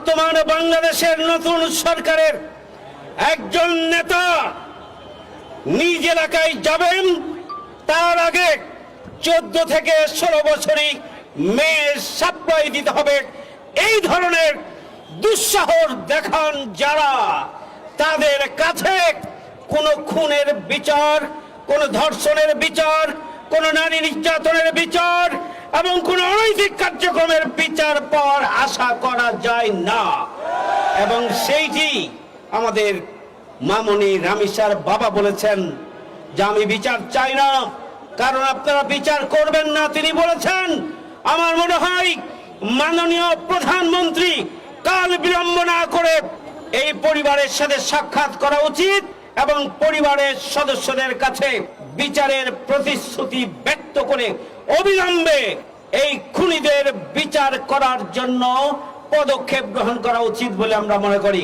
বর্তমান বাংলাদেশের নতুন সরকারের একজন নেতা নিজ এলাকায় যাবেন, তার আগে 14 থেকে 16 বছরই মেয়ে সাপ্লাই দিতে হবে। এই ধরনের দুঃসাহস দেখান যারা, তাদের কাছে কোনো খুনের বিচার, কোনো ধর্ষণের বিচার, কোনো নারী নির্যাতনের বিচার এবং কোনো অনৈতিক কার্যক্রমের বিচার পাওয়ার আশা করা যায় না। এবং সেইটি আমাদের মামনি রামিসার বাবা বলেছেন যে আমি বিচার চাই না, কারণ আপনারা বিচার করবেন না। তিনি বলেছেন, আমার মনে হয় মাননীয় প্রধানমন্ত্রী কাল বিলম্ব না করে এই পরিবারের সাথে সাক্ষাৎ করা উচিত এবং পরিবারের সদস্যদের কাছে বিচারের প্রতিশ্রুতি ব্যক্ত করে অবিলম্বে এই খুনিদের বিচার করার জন্য পদক্ষেপ গ্রহণ করা উচিত বলে আমরা মনে করি।